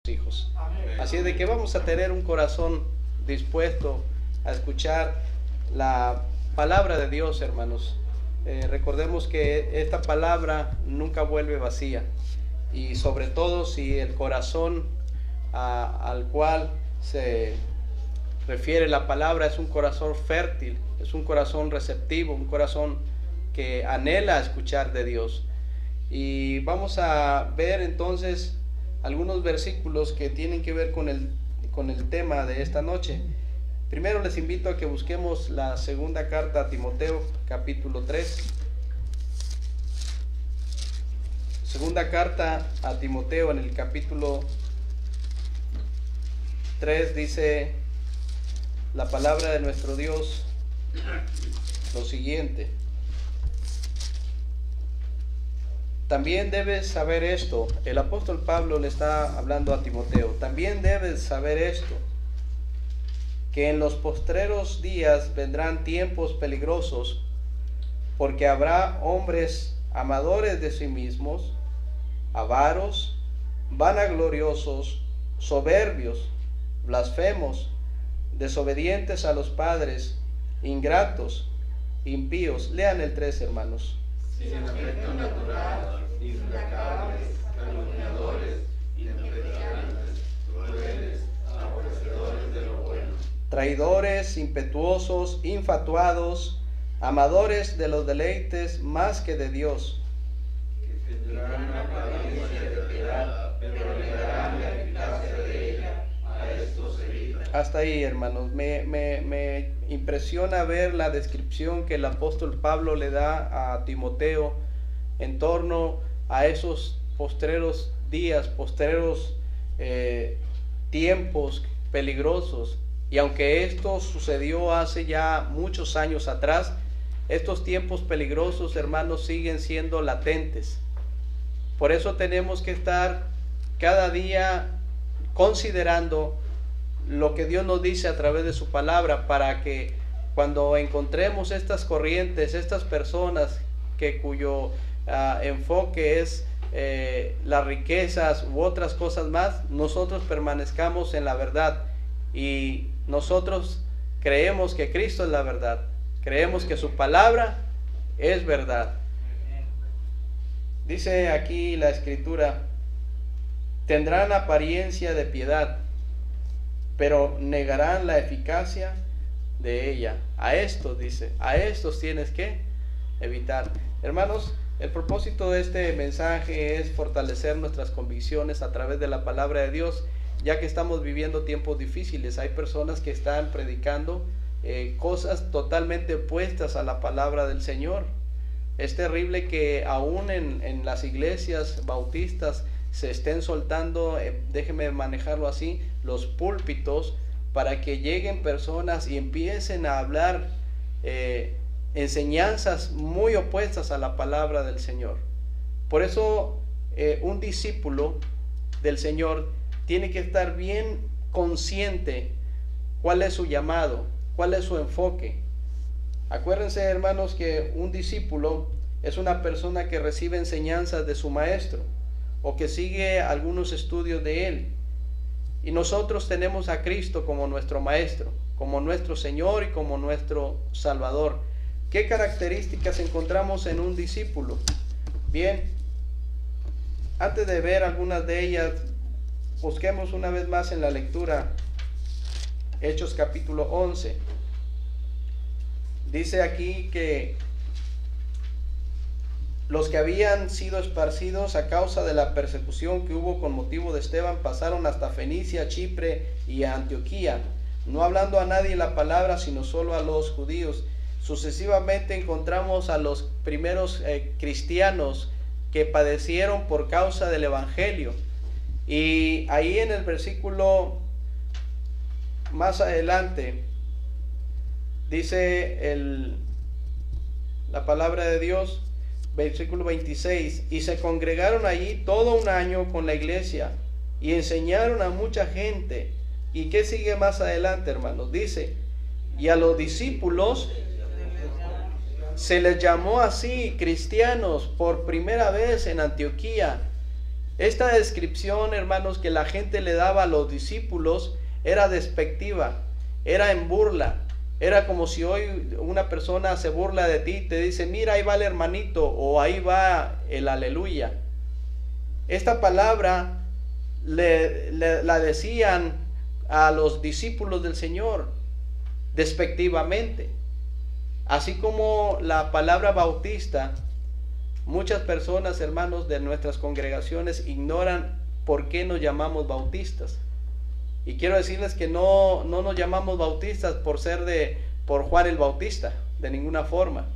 hijos. Así es de que vamos a tener un corazón dispuesto a escuchar la palabra de Dios, hermanos. Recordemos que esta palabra nunca vuelve vacía, y sobre todo si el corazón al cual se refiere la palabra es un corazón fértil, es un corazón receptivo, un corazón que anhela escuchar de Dios. Y vamos a ver entonces algunos versículos que tienen que ver con el tema de esta noche. Primero les invito a que busquemos la segunda carta a Timoteo, capítulo 3. Segunda carta a Timoteo, en el capítulo 3, dice la palabra de nuestro Dios lo siguiente: también debes saber esto. El apóstol Pablo le está hablando a Timoteo. También debes saber esto, que en los postreros días vendrán tiempos peligrosos, porque habrá hombres amadores de sí mismos, avaros, vanagloriosos, soberbios, blasfemos, desobedientes a los padres, ingratos, impíos. Lean el 3, hermanos. Sin afecto natural, implacables, calumniadores, impertinentes, crueles, aborrecedores de lo bueno, traidores, impetuosos, infatuados, amadores de los deleites más que de Dios, que tendrán apariencia de piedad, pero negarán la eficacia de ella. A estos evita. Hasta ahí, hermanos. Me impresiona ver la descripción que el apóstol Pablo le da a Timoteo en torno a esos postreros días, postreros tiempos peligrosos. Y aunque esto sucedió hace ya muchos años atrás, estos tiempos peligrosos, hermanos, siguen siendo latentes. Por eso tenemos que estar cada día considerando lo que Dios nos dice a través de su palabra, para que cuando encontremos estas corrientes, estas personas cuyo enfoque es las riquezas u otras cosas más, nosotros permanezcamos en la verdad. Y nosotros creemos que Cristo es la verdad, creemos que su palabra es verdad. Dice aquí la escritura: tendrán apariencia de piedad, pero negarán la eficacia de ella. A estos, dice, a estos tienes que evitar. Hermanos, el propósito de este mensaje es fortalecer nuestras convicciones a través de la palabra de Dios, ya que estamos viviendo tiempos difíciles. Hay personas que están predicando cosas totalmente opuestas a la palabra del Señor. Es terrible que aún en las iglesias bautistas se estén soltando, déjeme manejarlo así, los púlpitos, para que lleguen personas y empiecen a hablar enseñanzas muy opuestas a la palabra del Señor. Por eso un discípulo del Señor tiene que estar bien consciente cuál es su llamado, cuál es su enfoque. Acuérdense, hermanos, que un discípulo es una persona que recibe enseñanzas de su maestro, o que sigue algunos estudios de él. Y nosotros tenemos a Cristo como nuestro maestro, como nuestro Señor y como nuestro Salvador. ¿Qué características encontramos en un discípulo? Bien, antes de ver algunas de ellas, busquemos una vez más en la lectura Hechos capítulo 11. Dice aquí que los que habían sido esparcidos a causa de la persecución que hubo con motivo de Esteban pasaron hasta Fenicia, Chipre y Antioquía, no hablando a nadie la palabra, sino solo a los judíos. Sucesivamente encontramos a los primeros cristianos que padecieron por causa del evangelio. Y ahí en el versículo más adelante dice la palabra de Dios, versículo 26: y se congregaron allí todo un año con la iglesia y enseñaron a mucha gente. ¿Y qué sigue más adelante, hermanos? Dice: y a los discípulos se les llamó así cristianos por primera vez en Antioquía. Esta descripción, hermanos, que la gente le daba a los discípulos era despectiva, era en burla. Era como si hoy una persona se burla de ti y te dice, mira, ahí va el hermanito, o ahí va el aleluya. Esta palabra la decían a los discípulos del Señor despectivamente. Así como la palabra bautista, muchas personas, hermanos, de nuestras congregaciones ignoran por qué nos llamamos bautistas. Y quiero decirles que no nos llamamos bautistas por Juan el Bautista, de ninguna forma.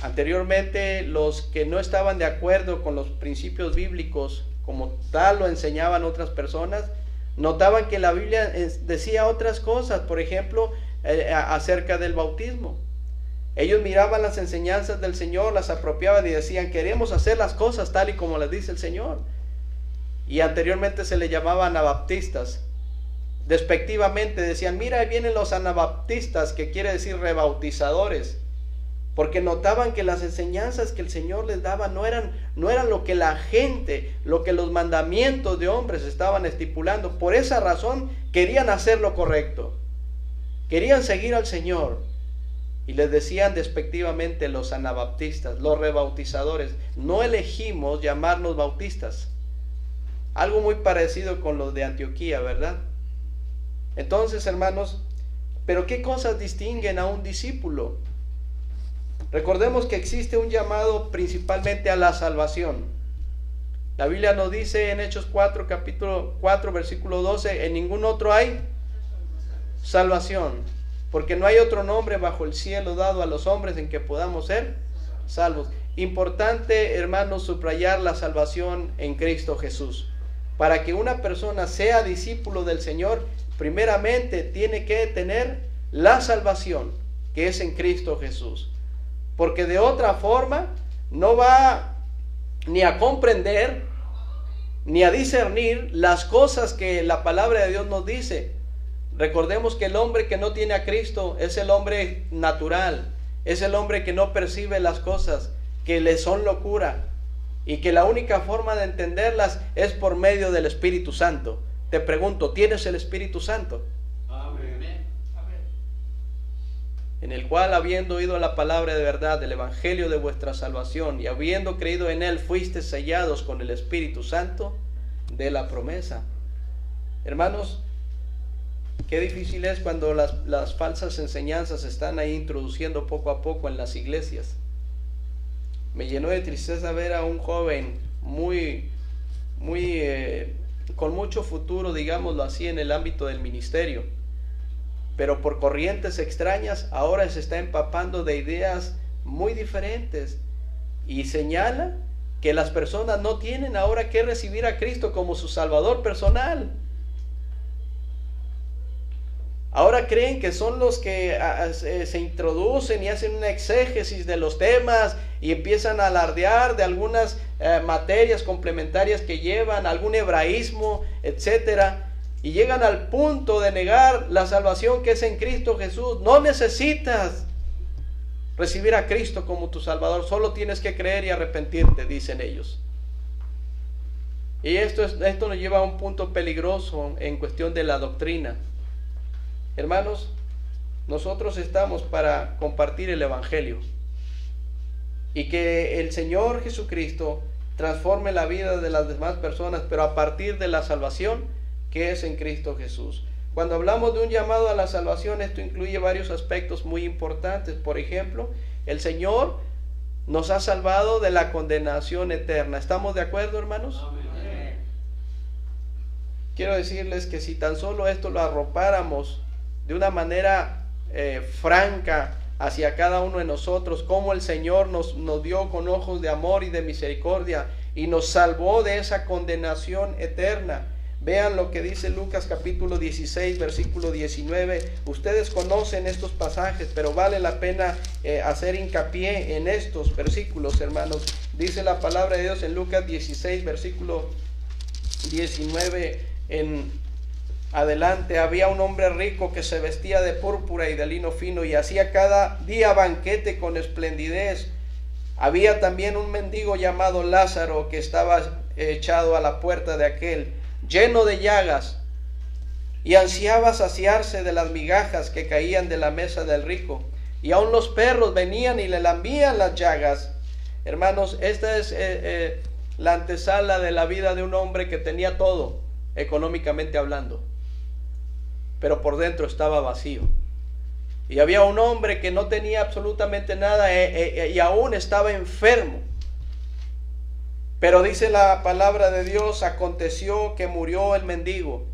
Anteriormente, los que no estaban de acuerdo con los principios bíblicos, como tal lo enseñaban otras personas, notaban que la Biblia decía otras cosas, por ejemplo, acerca del bautismo. Ellos miraban las enseñanzas del Señor, las apropiaban y decían, queremos hacer las cosas tal y como les dice el Señor. Y anteriormente se le llamaban anabaptistas. Despectivamente decían, mira, ahí vienen los anabaptistas, que quiere decir rebautizadores. Porque notaban que las enseñanzas que el Señor les daba no eran lo que la gente, lo que los mandamientos de hombres estaban estipulando. Por esa razón querían hacer lo correcto. Querían seguir al Señor. Y les decían despectivamente los anabaptistas, los rebautizadores. No elegimos llamarnos bautistas. Algo muy parecido con los de Antioquía, ¿verdad? Entonces, hermanos, ¿pero qué cosas distinguen a un discípulo? Recordemos que existe un llamado principalmente a la salvación. La Biblia nos dice en Hechos 4, capítulo 4, versículo 12, en ningún otro hay salvación, porque no hay otro nombre bajo el cielo dado a los hombres en que podamos ser salvos. Importante, hermanos, subrayar la salvación en Cristo Jesús. Para que una persona sea discípulo del Señor, primeramente tiene que tener la salvación, que es en Cristo Jesús. Porque de otra forma no va ni a comprender, ni a discernir las cosas que la palabra de Dios nos dice. Recordemos que el hombre que no tiene a Cristo es el hombre natural, es el hombre que no percibe las cosas, que le son locura, y que la única forma de entenderlas es por medio del Espíritu Santo. Te pregunto, ¿tienes el Espíritu Santo? Amén. En el cual, habiendo oído la palabra de verdad del evangelio de vuestra salvación y habiendo creído en él, fuisteis sellados con el Espíritu Santo de la promesa. Hermanos, qué difícil es cuando las falsas enseñanzas se están ahí introduciendo poco a poco en las iglesias. Me llenó de tristeza ver a un joven con mucho futuro, digámoslo así, en el ámbito del ministerio, pero por corrientes extrañas ahora se está empapando de ideas muy diferentes y señala que las personas no tienen ahora que recibir a Cristo como su Salvador personal. Ahora creen que son los que se introducen y hacen una exégesis de los temas y empiezan a alardear de algunas materias complementarias que llevan, algún hebraísmo, etcétera, y llegan al punto de negar la salvación que es en Cristo Jesús. No necesitas recibir a Cristo como tu Salvador, solo tienes que creer y arrepentirte, dicen ellos. Y esto nos lleva a un punto peligroso en cuestión de la doctrina. Hermanos, nosotros estamos para compartir el Evangelio y que el Señor Jesucristo transforme la vida de las demás personas, pero a partir de la salvación que es en Cristo Jesús. Cuando hablamos de un llamado a la salvación, esto incluye varios aspectos muy importantes. Por ejemplo, el Señor nos ha salvado de la condenación eterna. ¿Estamos de acuerdo, hermanos? Amén. Quiero decirles que si tan solo esto lo arropáramos de una manera franca hacia cada uno de nosotros, como el Señor nos dio con ojos de amor y de misericordia y nos salvó de esa condenación eterna. Vean lo que dice Lucas capítulo 16 versículo 19. Ustedes conocen estos pasajes, pero vale la pena hacer hincapié en estos versículos, hermanos. Dice la palabra de Dios en Lucas 16 versículo 19 en adelante: había un hombre rico que se vestía de púrpura y de lino fino y hacía cada día banquete con esplendidez Había también un mendigo llamado Lázaro que estaba echado a la puerta de aquel, lleno de llagas, y ansiaba saciarse de las migajas que caían de la mesa del rico, y aun los perros venían y le lambían las llagas. Hermanos, esta es la antesala de la vida de un hombre que tenía todo, económicamente hablando, pero por dentro estaba vacío. Y había un hombre que no tenía absolutamente nada y aún estaba enfermo. Pero dice la palabra de Dios, aconteció que murió el mendigo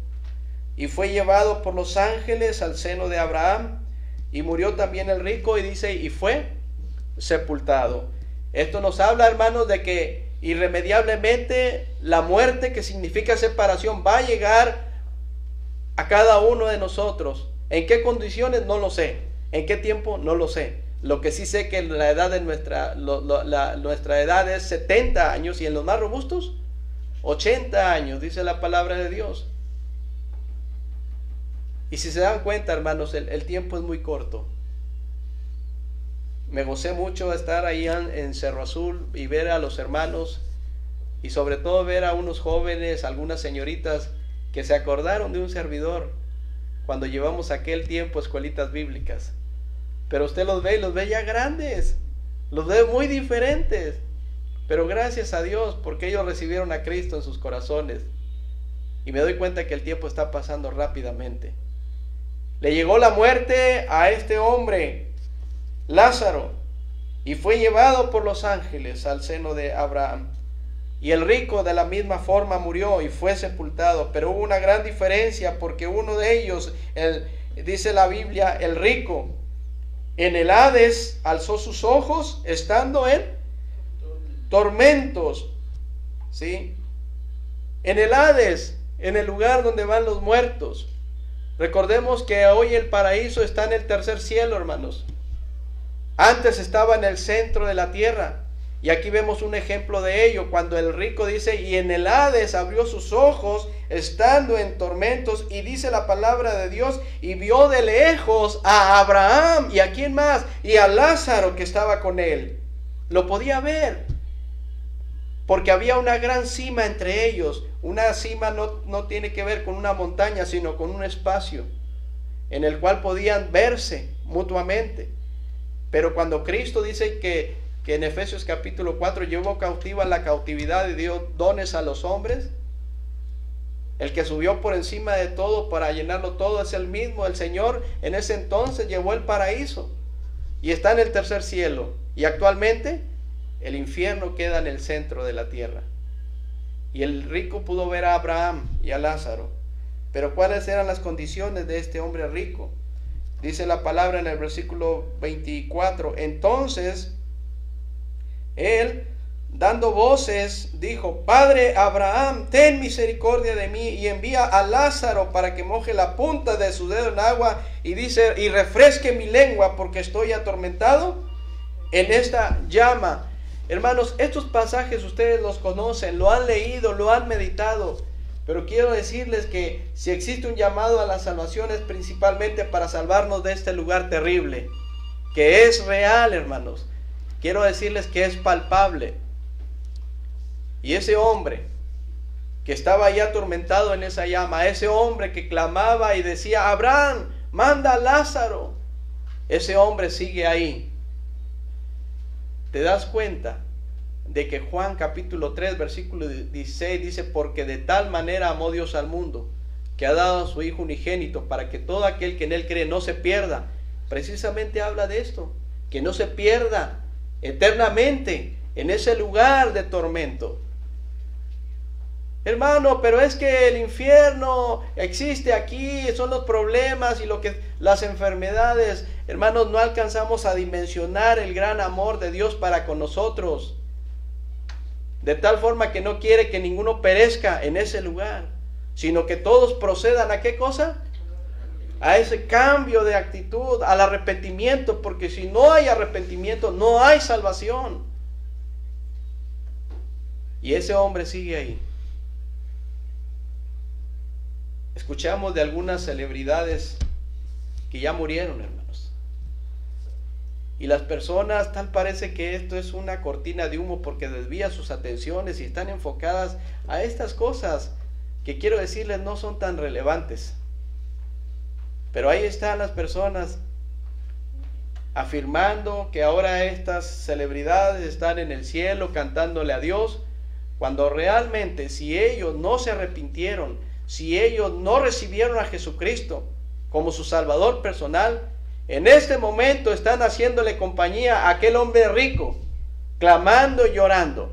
y fue llevado por los ángeles al seno de Abraham, y murió también el rico, y dice, y fue sepultado. Esto nos habla, hermanos, de que irremediablemente la muerte, que significa separación, va a llegar a cada uno de nosotros. ¿En qué condiciones? No lo sé. ¿En qué tiempo? No lo sé. Lo que sí sé que la edad de nuestra edad es 70 años, y en los más robustos 80 años, dice la palabra de Dios. Y si se dan cuenta, hermanos, el tiempo es muy corto. Me gocé mucho estar ahí en Cerro Azul y ver a los hermanos, y sobre todo ver a unos jóvenes, algunas señoritas que se acordaron de un servidor cuando llevamos aquel tiempo escuelitas bíblicas. Pero usted los ve y los ve ya grandes, los ve muy diferentes, pero gracias a Dios porque ellos recibieron a Cristo en sus corazones. Y me doy cuenta que el tiempo está pasando rápidamente. Le llegó la muerte a este hombre, Lázaro, y fue llevado por los ángeles al seno de Abraham. Y el rico de la misma forma murió y fue sepultado. Pero hubo una gran diferencia, porque uno de ellos, dice la Biblia, el rico, en el Hades alzó sus ojos estando en tormentos. ¿Sí? En el Hades, en el lugar donde van los muertos. Recordemos que hoy el paraíso está en el tercer cielo, hermanos. Antes estaba en el centro de la tierra. Y aquí vemos un ejemplo de ello, cuando el rico dice, y en el Hades abrió sus ojos, estando en tormentos, y dice la palabra de Dios, y vio de lejos a Abraham, y a quién más, y a Lázaro que estaba con él. Lo podía ver, porque había una gran cima entre ellos. Una cima no tiene que ver con una montaña, sino con un espacio, en el cual podían verse mutuamente. Pero cuando Cristo dice que en Efesios capítulo 4 llevó cautiva la cautividad y dio dones a los hombres, el que subió por encima de todo para llenarlo todo es el mismo. El Señor en ese entonces llevó el paraíso y está en el tercer cielo, y actualmente el infierno queda en el centro de la tierra. Y el rico pudo ver a Abraham y a Lázaro. Pero ¿cuáles eran las condiciones de este hombre rico? Dice la palabra en el versículo 24, entonces él, dando voces, dijo, Padre Abraham, ten misericordia de mí, y envía a Lázaro para que moje la punta de su dedo en agua, y dice, y refresque mi lengua, porque estoy atormentado en esta llama. Hermanos, estos pasajes ustedes los conocen, lo han leído, lo han meditado, pero quiero decirles que si existe un llamado a la salvación es principalmente para salvarnos de este lugar terrible, que es real, hermanos. Quiero decirles que es palpable. Y ese hombre que estaba ahí atormentado en esa llama, ese hombre que clamaba y decía, Abraham, manda a Lázaro, ese hombre sigue ahí. ¿Te das cuenta de que Juan capítulo 3 versículo 16 dice, porque de tal manera amó Dios al mundo, que ha dado a su Hijo unigénito, para que todo aquel que en él cree no se pierda? Precisamente habla de esto, que no se pierda eternamente en ese lugar de tormento. Hermano, pero es que el infierno existe aquí, son los problemas y las enfermedades. Hermanos, no alcanzamos a dimensionar el gran amor de Dios para con nosotros, de tal forma que no quiere que ninguno perezca en ese lugar, sino que todos procedan ¿a qué cosa? A ese cambio de actitud, al arrepentimiento, porque si no hay arrepentimiento, no hay salvación. Y ese hombre sigue ahí. Escuchamos de algunas celebridades que ya murieron, hermanos. Y las personas, tal parece que esto es una cortina de humo porque desvía sus atenciones y están enfocadas a estas cosas que quiero decirles no son tan relevantes. Pero ahí están las personas afirmando que ahora estas celebridades están en el cielo cantándole a Dios, cuando realmente si ellos no se arrepintieron, si ellos no recibieron a Jesucristo como su Salvador personal, en este momento están haciéndole compañía a aquel hombre rico, clamando y llorando.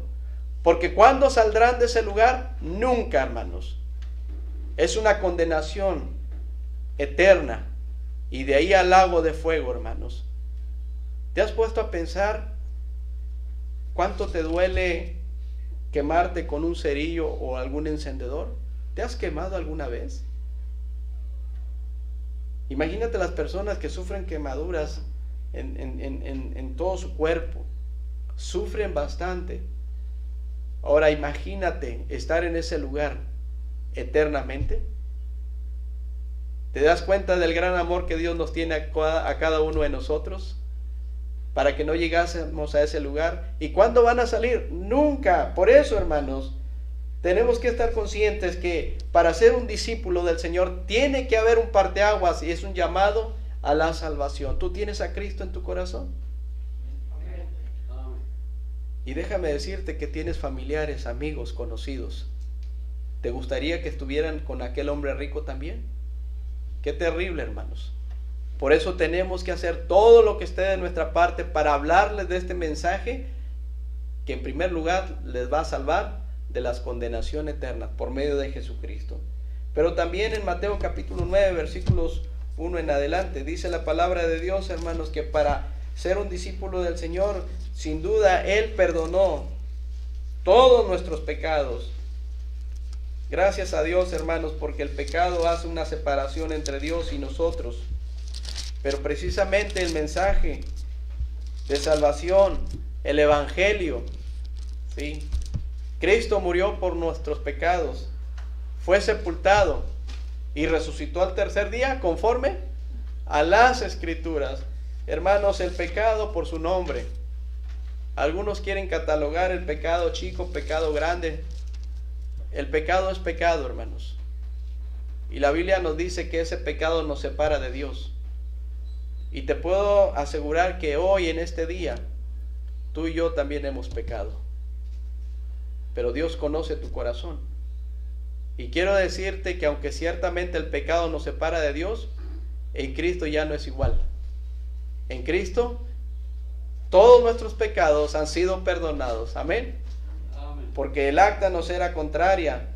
Porque ¿cuándo saldrán de ese lugar? Nunca, hermanos. Es una condenación eterna. Y de ahí al lago de fuego, hermanos. ¿Te has puesto a pensar cuánto te duele quemarte con un cerillo o algún encendedor? ¿Te has quemado alguna vez? Imagínate las personas que sufren quemaduras en todo su cuerpo. Sufren bastante. Ahora imagínate estar en ese lugar eternamente. ¿Te das cuenta del gran amor que Dios nos tiene a cada uno de nosotros? Para que no llegásemos a ese lugar. ¿Y cuándo van a salir? Nunca. Por eso, hermanos, tenemos que estar conscientes que para ser un discípulo del Señor tiene que haber un parteaguas y es un llamado a la salvación. ¿Tú tienes a Cristo en tu corazón? Amén. Y déjame decirte que tienes familiares, amigos, conocidos. ¿Te gustaría que estuvieran con aquel hombre rico también? Qué terrible, hermanos. Por eso tenemos que hacer todo lo que esté de nuestra parte para hablarles de este mensaje que en primer lugar les va a salvar de las condenaciones eternas por medio de Jesucristo. Pero también en Mateo capítulo 9 versículos 1 en adelante dice la palabra de Dios, hermanos, que para ser un discípulo del Señor, sin duda Él perdonó todos nuestros pecados. Gracias a Dios, hermanos, porque el pecado hace una separación entre Dios y nosotros. Pero precisamente el mensaje de salvación, el evangelio, ¿sí? Cristo murió por nuestros pecados, fue sepultado y resucitó al tercer día conforme a las Escrituras. Hermanos, el pecado por su nombre. Algunos quieren catalogar el pecado chico, pecado grande. El pecado es pecado, hermanos. Y la Biblia nos dice que ese pecado nos separa de Dios. Y te puedo asegurar que hoy en este día, tú y yo también hemos pecado. Pero Dios conoce tu corazón. Y quiero decirte que aunque ciertamente el pecado nos separa de Dios, en Cristo ya no es igual. En Cristo, todos nuestros pecados han sido perdonados. Amén. Amén. Porque el acta nos era contraria.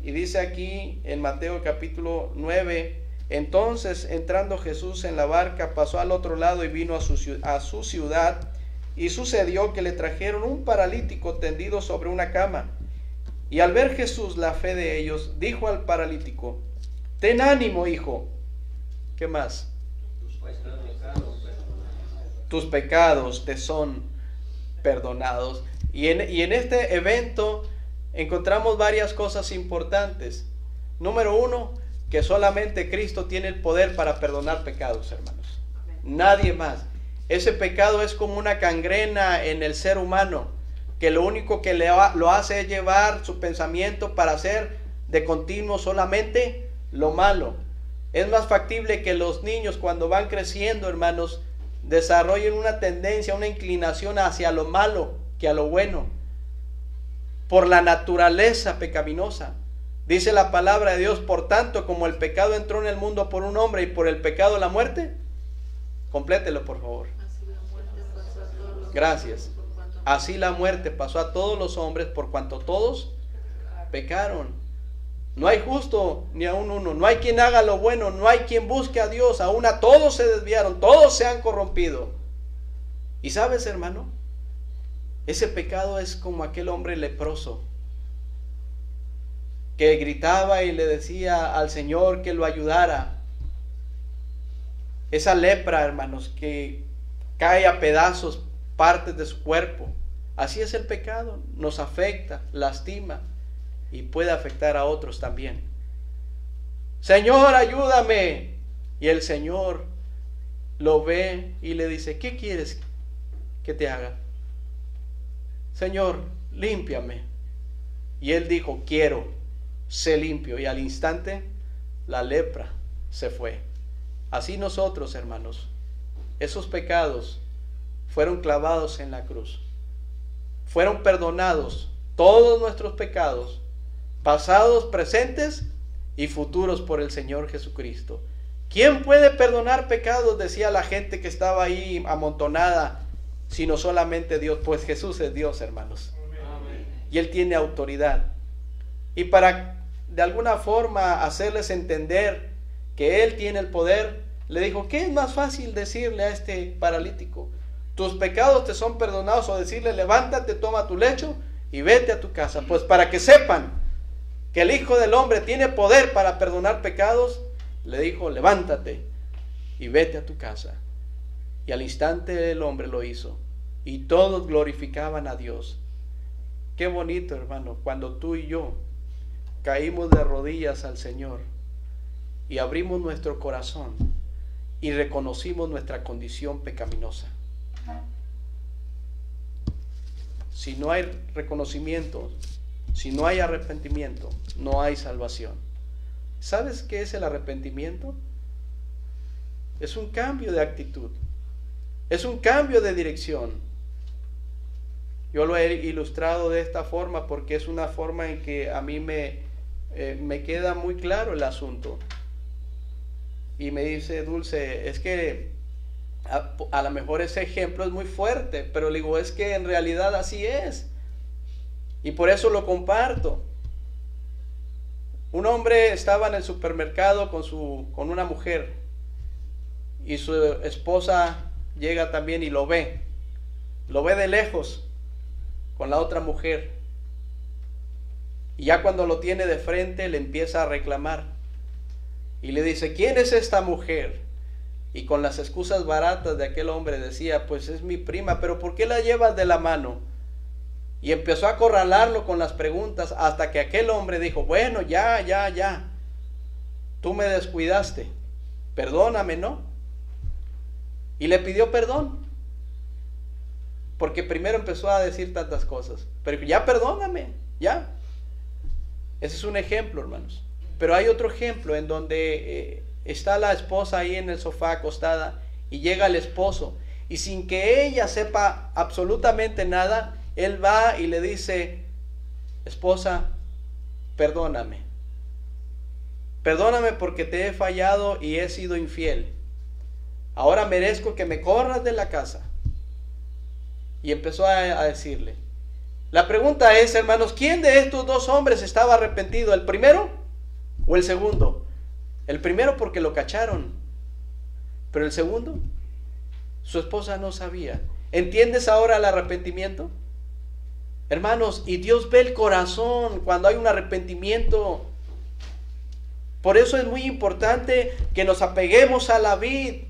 Y dice aquí en Mateo capítulo 9, entonces entrando Jesús en la barca, pasó al otro lado y vino a su ciudad. Y sucedió que le trajeron un paralítico tendido sobre una cama. Y al ver Jesús la fe de ellos, dijo al paralítico, ten ánimo, hijo. ¿Qué más? Tus pecados te son perdonados. Y en este evento encontramos varias cosas importantes. Número uno, que solamente Cristo tiene el poder para perdonar pecados, hermanos. Nadie más. Ese pecado es como una gangrena en el ser humano, que lo único que lo hace es llevar su pensamiento para hacer de continuo solamente lo malo. Es más factible que los niños cuando van creciendo, hermanos, desarrollen una tendencia, una inclinación hacia lo malo que a lo bueno, por la naturaleza pecaminosa. Dice la palabra de Dios, por tanto, como el pecado entró en el mundo por un hombre y por el pecado la muerte. Complételo, por favor. Gracias. Así la muerte pasó a todos los hombres por cuanto todos pecaron. No hay justo ni aun uno. No hay quien haga lo bueno. No hay quien busque a Dios. Aún a todos se desviaron. Todos se han corrompido. Y sabes, hermano, ese pecado es como aquel hombre leproso que gritaba y le decía al Señor que lo ayudara. Esa lepra, hermanos, que cae a pedazos partes de su cuerpo. Así es el pecado, nos afecta, lastima y puede afectar a otros también. Señor, ayúdame. Y el Señor lo ve y le dice, ¿qué quieres que te haga? Señor, límpiame. Y él dijo, quiero, sé limpio. Y al instante la lepra se fue. Así nosotros, hermanos, esos pecados fueron clavados en la cruz. Fueron perdonados todos nuestros pecados, pasados, presentes y futuros por el Señor Jesucristo. ¿Quién puede perdonar pecados?, decía la gente que estaba ahí amontonada, sino solamente Dios. Pues Jesús es Dios, hermanos. Amén. Y Él tiene autoridad. Y para de alguna forma hacerles entender que Él tiene el poder, le dijo, ¿qué es más fácil decirle a este paralítico? Tus pecados te son perdonados, o decirle, levántate, toma tu lecho y vete a tu casa. Pues para que sepan que el Hijo del Hombre tiene poder para perdonar pecados, le dijo, levántate y vete a tu casa. Y al instante el hombre lo hizo, y todos glorificaban a Dios. Qué bonito, hermano, cuando tú y yo caímos de rodillas al Señor y abrimos nuestro corazón y reconocimos nuestra condición pecaminosa. Si no hay reconocimiento, si no hay arrepentimiento, no hay salvación. ¿Sabes qué es el arrepentimiento? Es un cambio de actitud, es un cambio de dirección. Yo lo he ilustrado de esta forma porque es una forma en que a mí me queda muy claro el asunto. Y me dice Dulce, es que a lo mejor ese ejemplo es muy fuerte, pero le digo, es que en realidad así es. Y por eso lo comparto. Un hombre estaba en el supermercado con una mujer, y su esposa llega también y lo ve de lejos con la otra mujer, y ya cuando lo tiene de frente le empieza a reclamar y le dice, ¿quién es esta mujer? Y con las excusas baratas de aquel hombre decía, pues es mi prima, pero ¿por qué la llevas de la mano? Y empezó a acorralarlo con las preguntas, hasta que aquel hombre dijo, bueno, ya, tú me descuidaste, perdóname, ¿no? Y le pidió perdón, porque primero empezó a decir tantas cosas, pero ya perdóname, ya. Ese es un ejemplo, hermanos. Pero hay otro ejemplo en donde está la esposa ahí en el sofá acostada, y llega el esposo, y sin que ella sepa absolutamente nada, él va y le dice, esposa, perdóname porque te he fallado y he sido infiel. Ahora merezco que me corras de la casa. Y empezó a decirle. La pregunta es, hermanos, ¿quién de estos dos hombres estaba arrepentido? ¿El primero o el segundo? El primero porque lo cacharon, pero el segundo, su esposa no sabía. ¿Entiendes ahora el arrepentimiento? Hermanos, y Dios ve el corazón cuando hay un arrepentimiento. Por eso es muy importante que nos apeguemos a la vid.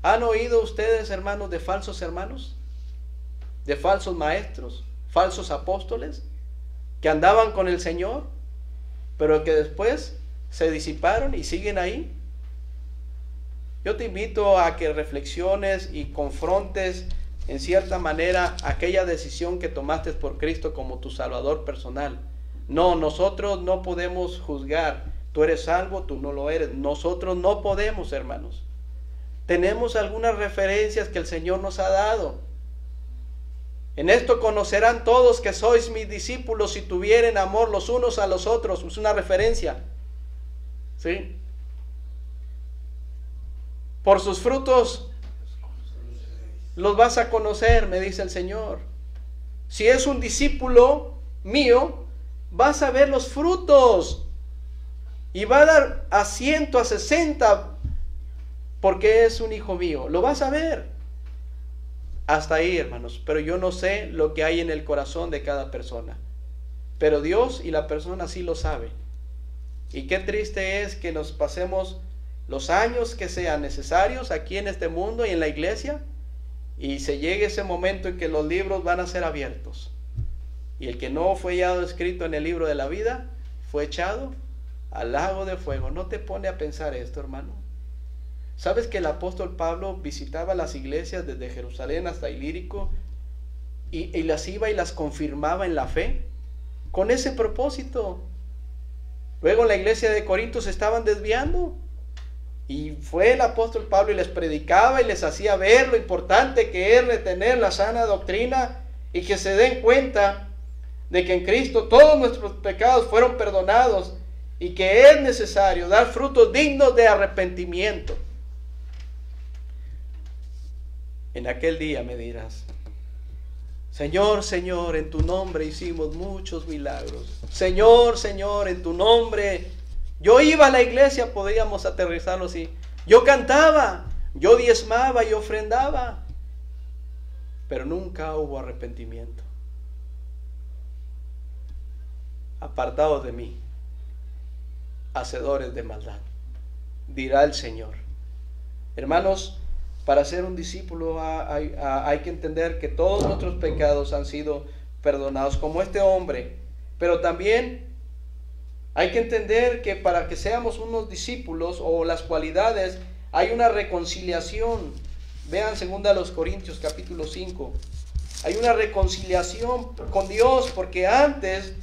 ¿Han oído ustedes, hermanos, de falsos hermanos? De falsos maestros, falsos apóstoles, que andaban con el Señor, pero que después se disiparon y siguen ahí. Yo te invito a que reflexiones y confrontes en cierta manera aquella decisión que tomaste por Cristo como tu Salvador personal. No, nosotros no podemos juzgar. Tú eres salvo, tú no lo eres. Nosotros no podemos, hermanos. Tenemos algunas referencias que el Señor nos ha dado. En esto conocerán todos que sois mis discípulos si tuvieren amor los unos a los otros. Es una referencia. ¿Sí? Por sus frutos los vas a conocer, me dice el Señor. Si es un discípulo mío, vas a ver los frutos. Y va a dar a 100, a 60, porque es un hijo mío. Lo vas a ver. Hasta ahí, hermanos. Pero yo no sé lo que hay en el corazón de cada persona. Pero Dios y la persona sí lo sabe. Y qué triste es que nos pasemos los años que sean necesarios aquí en este mundo y en la iglesia, y se llegue ese momento en que los libros van a ser abiertos. Y el que no fue hallado escrito en el libro de la vida fue echado al lago de fuego. ¿No te pone a pensar esto, hermano? ¿Sabes que el apóstol Pablo visitaba las iglesias desde Jerusalén hasta Ilírico y las iba y las confirmaba en la fe? Con ese propósito. Luego en la iglesia de Corinto se estaban desviando y fue el apóstol Pablo y les predicaba y les hacía ver lo importante que es retener la sana doctrina y que se den cuenta de que en Cristo todos nuestros pecados fueron perdonados y que es necesario dar frutos dignos de arrepentimiento. En aquel día me dirás: Señor, Señor, en tu nombre hicimos muchos milagros. Señor, Señor, en tu nombre. Yo iba a la iglesia, podríamos aterrizarlo así. Yo cantaba, yo diezmaba y ofrendaba. Pero nunca hubo arrepentimiento. Apartados de mí, hacedores de maldad, dirá el Señor. Hermanos, para ser un discípulo hay que entender que todos nuestros pecados han sido perdonados, como este hombre. Pero también hay que entender que para que seamos unos discípulos, o las cualidades, hay una reconciliación. Vean 2 Corintios capítulo 5. Hay una reconciliación con Dios, porque antes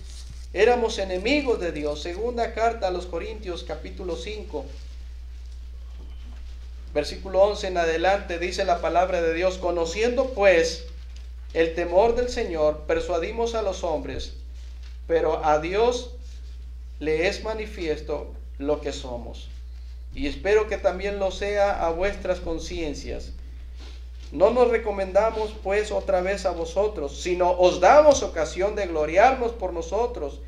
éramos enemigos de Dios. Segunda carta a los Corintios capítulo 5. Versículo 11 en adelante dice la palabra de Dios: conociendo pues el temor del Señor, persuadimos a los hombres, pero a Dios le es manifiesto lo que somos. Y espero que también lo sea a vuestras conciencias. No nos recomendamos pues otra vez a vosotros, sino os damos ocasión de gloriarnos por nosotros,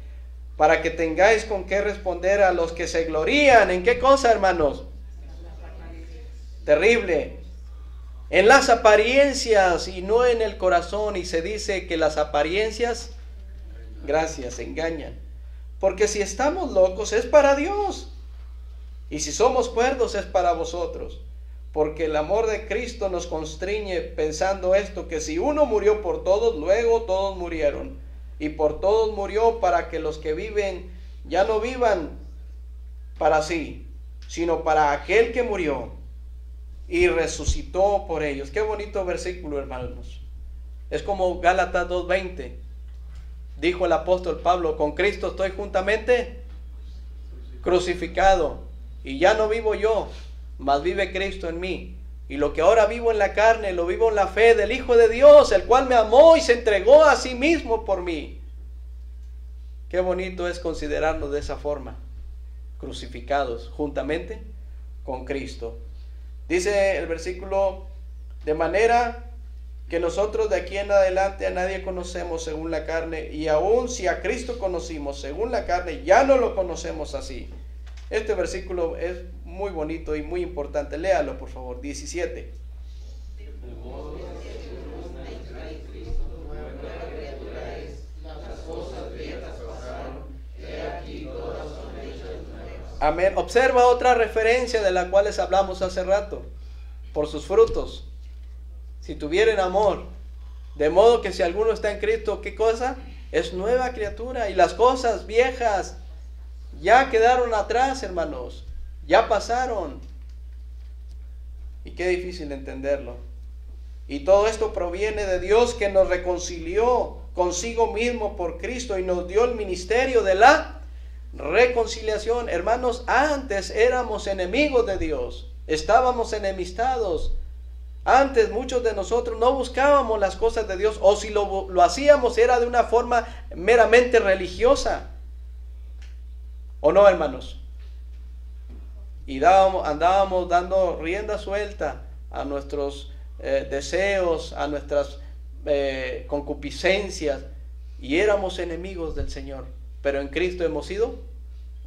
para que tengáis con qué responder a los que se glorían. ¿En qué cosa, hermanos? Terrible. En las apariencias y no en el corazón. Y se dice que las apariencias, gracias, engañan. Porque si estamos locos es para Dios, y si somos cuerdos es para vosotros. Porque el amor de Cristo nos constriñe pensando esto, que si uno murió por todos, luego todos murieron. Y por todos murió, para que los que viven ya no vivan para sí, sino para aquel que murió y resucitó por ellos. Qué bonito versículo, hermanos. Es como Gálatas 2:20. Dijo el apóstol Pablo: con Cristo estoy juntamente crucificado, y ya no vivo yo, mas vive Cristo en mí. Y lo que ahora vivo en la carne, lo vivo en la fe del Hijo de Dios, el cual me amó y se entregó a sí mismo por mí. Qué bonito es considerarnos de esa forma, crucificados juntamente con Cristo. Dice el versículo: de manera que nosotros de aquí en adelante a nadie conocemos según la carne, y aun si a Cristo conocimos según la carne, ya no lo conocemos así. Este versículo es muy bonito y muy importante. Léalo, por favor. 17. Amén. Observa otra referencia de la cual les hablamos hace rato. Por sus frutos, si tuvieren amor. De modo que si alguno está en Cristo, ¿qué cosa? Es nueva criatura. Y las cosas viejas ya quedaron atrás, hermanos. Ya pasaron. Y qué difícil entenderlo. Y todo esto proviene de Dios, que nos reconcilió consigo mismo por Cristo y nos dio el ministerio de la reconciliación. Hermanos, antes éramos enemigos de Dios. Estábamos enemistados. Antes muchos de nosotros no buscábamos las cosas de Dios, o si lo hacíamos era de una forma meramente religiosa. ¿O no, hermanos? Y andábamos dando rienda suelta a nuestros deseos, a nuestras concupiscencias, y éramos enemigos del Señor. Pero en Cristo hemos sido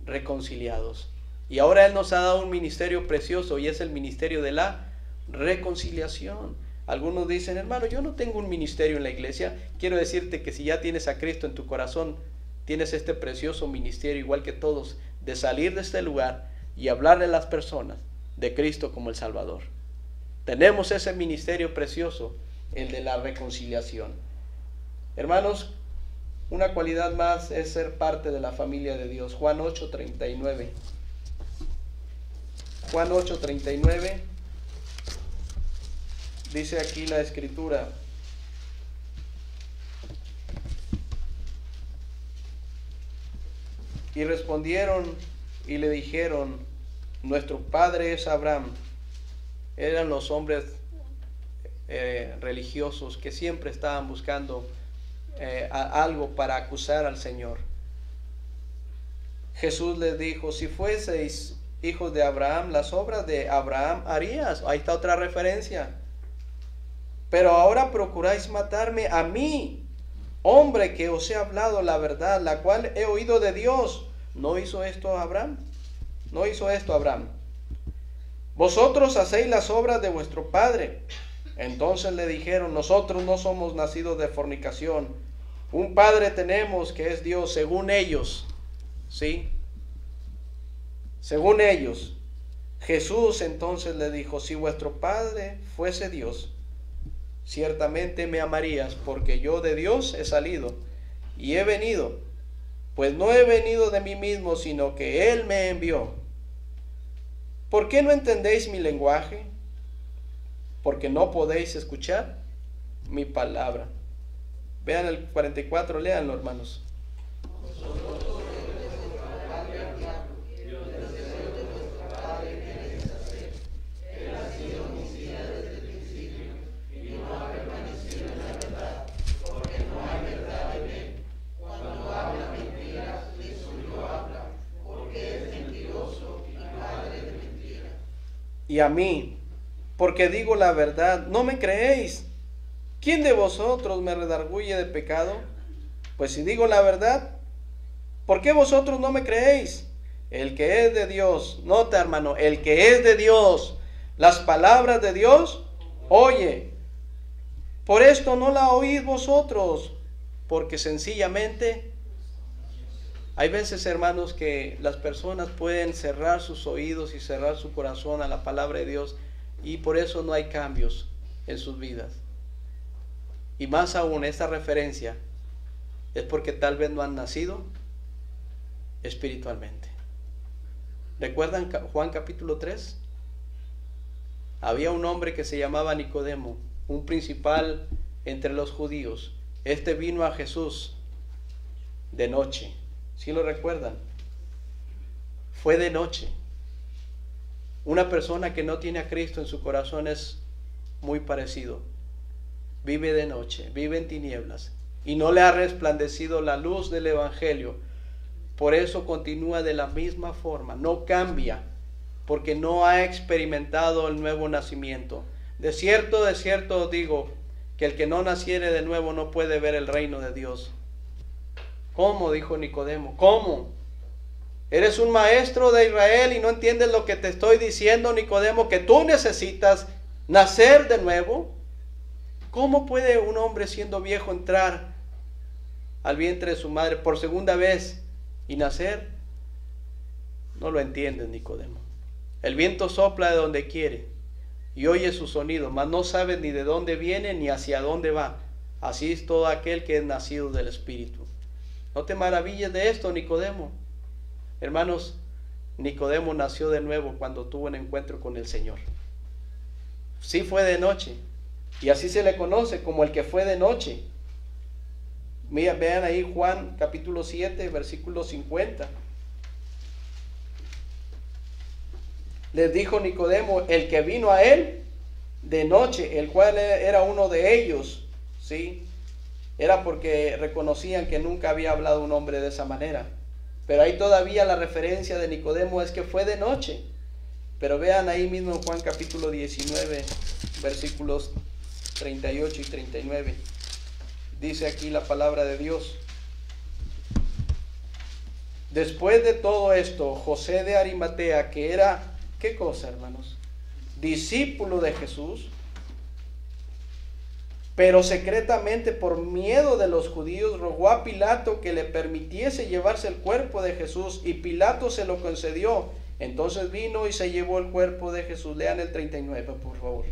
reconciliados. Y ahora Él nos ha dado un ministerio precioso, y es el ministerio de la reconciliación. Algunos dicen: hermano, yo no tengo un ministerio en la iglesia. Quiero decirte que si ya tienes a Cristo en tu corazón, tienes este precioso ministerio, igual que todos, de salir de este lugar y hablarle a las personas de Cristo como el Salvador. Tenemos ese ministerio precioso, el de la reconciliación. Hermanos, una cualidad más es ser parte de la familia de Dios. Juan 8:39. Juan 8:39. Dice aquí la escritura. Y respondieron y le dijeron, nuestro padre es Abraham. Eran los hombres religiosos que siempre estaban buscando algo para acusar al Señor. Jesús les dijo, si fueseis hijos de Abraham, las obras de Abraham harías. Ahí está otra referencia. Pero ahora procuráis matarme a mí, hombre que os he hablado la verdad, la cual he oído de Dios. ¿No hizo esto Abraham? ¿No hizo esto Abraham? Vosotros hacéis las obras de vuestro padre. Entonces le dijeron, nosotros no somos nacidos de fornicación. Un padre tenemos que es Dios, según ellos. ¿Sí? Según ellos. Jesús entonces le dijo, si vuestro padre fuese Dios, ciertamente me amarías, porque yo de Dios he salido y he venido, pues no he venido de mí mismo, sino que Él me envió. ¿Por qué no entendéis mi lenguaje? Porque no podéis escuchar mi palabra. Vean el 44, léanlo, hermanos. Y a mí, porque digo la verdad, no me creéis. ¿Quién de vosotros me redarguye de pecado? Pues si digo la verdad, ¿por qué vosotros no me creéis? El que es de Dios, nota hermano, el que es de Dios, las palabras de Dios, oye. Por esto no la oís vosotros, porque sencillamente hay veces, hermanos, que las personas pueden cerrar sus oídos y cerrar su corazón a la palabra de Dios, y por eso no hay cambios en sus vidas. Y más aún, esta referencia es porque tal vez no han nacido espiritualmente. ¿Recuerdan Juan capítulo 3? Había un hombre que se llamaba Nicodemo, un principal entre los judíos. Este vino a Jesús de noche. ¿Sí lo recuerdan? Fue de noche. Una persona que no tiene a Cristo en su corazón es muy parecido. Vive de noche, vive en tinieblas y no le ha resplandecido la luz del Evangelio. Por eso continúa de la misma forma, no cambia, porque no ha experimentado el nuevo nacimiento. De cierto os digo, que el que no naciere de nuevo no puede ver el reino de Dios. ¿Cómo? Dijo Nicodemo. ¿Cómo? Eres un maestro de Israel y no entiendes lo que te estoy diciendo, Nicodemo, que tú necesitas nacer de nuevo. ¿Cómo puede un hombre siendo viejo entrar al vientre de su madre por segunda vez y nacer? No lo entiendes, Nicodemo. El viento sopla de donde quiere y oye su sonido, mas no sabes ni de dónde viene ni hacia dónde va. Así es todo aquel que es nacido del Espíritu. No te maravilles de esto, Nicodemo. Hermanos, Nicodemo nació de nuevo cuando tuvo un encuentro con el Señor. Sí fue de noche, y así se le conoce como el que fue de noche. Vean ahí Juan capítulo 7, versículo 50. Les dijo Nicodemo, el que vino a él de noche, el cual era uno de ellos, ¿sí? Era porque reconocían que nunca había hablado un hombre de esa manera. Pero ahí todavía la referencia de Nicodemo es que fue de noche. Pero vean ahí mismo en Juan capítulo 19, versículos 38 y 39. Dice aquí la palabra de Dios. Después de todo esto, José de Arimatea, que era, ¿qué cosa, hermanos? Discípulo de Jesús, pero secretamente por miedo de los judíos, rogó a Pilato que le permitiese llevarse el cuerpo de Jesús, y Pilato se lo concedió. Entonces vino y se llevó el cuerpo de Jesús. Lean el 39, por favor.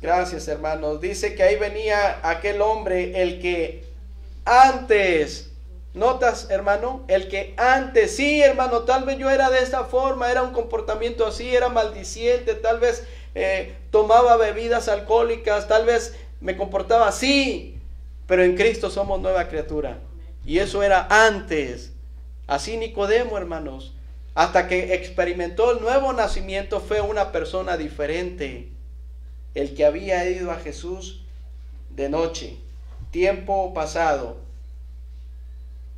Gracias, hermanos. Dice que ahí venía aquel hombre, el que antes. ¿Notas, hermano? El que antes, sí, hermano, tal vez yo era de esta forma, era un comportamiento así, era maldiciente, tal vez tomaba bebidas alcohólicas, tal vez me comportaba así, pero en Cristo somos nueva criatura. Y eso era antes. Así Nicodemo, hermanos, hasta que experimentó el nuevo nacimiento, fue una persona diferente. El que había ido a Jesús de noche, tiempo pasado,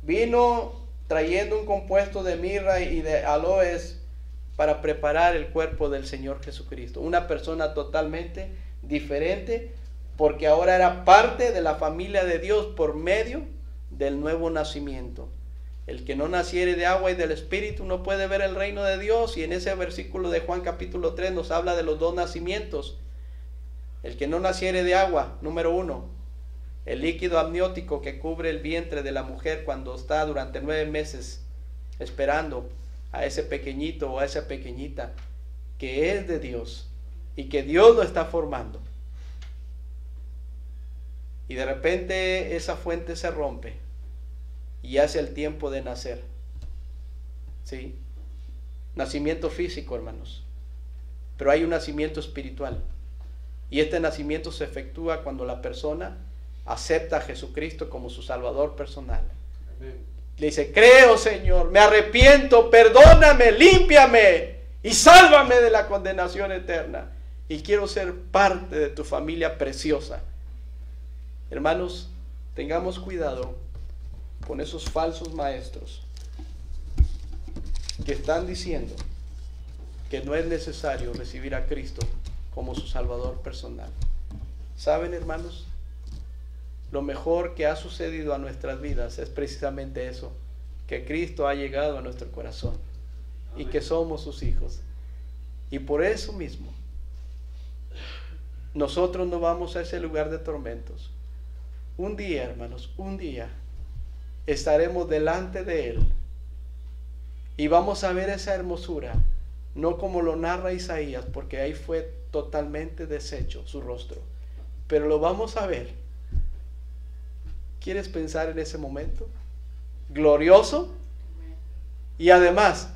vino trayendo un compuesto de mirra y de aloes para preparar el cuerpo del Señor Jesucristo. Una persona totalmente diferente, porque ahora era parte de la familia de Dios por medio del nuevo nacimiento. El que no naciere de agua y del Espíritu no puede ver el reino de Dios. Y en ese versículo de Juan capítulo 3 nos habla de los dos nacimientos. El que no naciere de agua, número 1, el líquido amniótico que cubre el vientre de la mujer cuando está durante 9 meses esperando a ese pequeñito o a esa pequeñita que es de Dios y que Dios lo está formando. Y de repente esa fuente se rompe y hace el tiempo de nacer. ¿Sí? Nacimiento físico, hermanos. Pero hay un nacimiento espiritual. Y este nacimiento se efectúa cuando la persona acepta a Jesucristo como su Salvador personal. Amén. Le dice: creo, Señor, me arrepiento, perdóname, límpiame y sálvame de la condenación eterna. Y quiero ser parte de tu familia preciosa. Hermanos, tengamos cuidado con esos falsos maestros que están diciendo que no es necesario recibir a Cristo como su Salvador personal. ¿Saben, hermanos? Lo mejor que ha sucedido a nuestras vidas es precisamente eso, que Cristo ha llegado a nuestro corazón y que somos sus hijos. Y por eso mismo, nosotros no vamos a ese lugar de tormentos. Un día, hermanos, un día estaremos delante de Él y vamos a ver esa hermosura, no como lo narra Isaías, porque ahí fue totalmente deshecho su rostro, pero lo vamos a ver. ¿Quieres pensar en ese momento? Glorioso. Y además,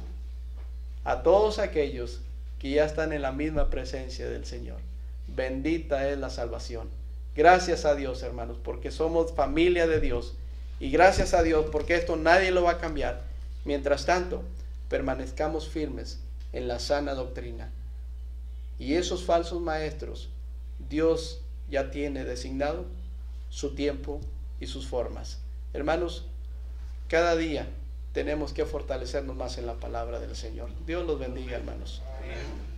a todos aquellos que ya están en la misma presencia del Señor. Bendita es la salvación. Gracias a Dios, hermanos, porque somos familia de Dios. Y gracias a Dios, porque esto nadie lo va a cambiar. Mientras tanto, permanezcamos firmes en la sana doctrina. Y esos falsos maestros, Dios ya tiene designado su tiempo y sus formas. Hermanos, cada día tenemos que fortalecernos más en la palabra del Señor. Dios los bendiga, hermanos. Amén.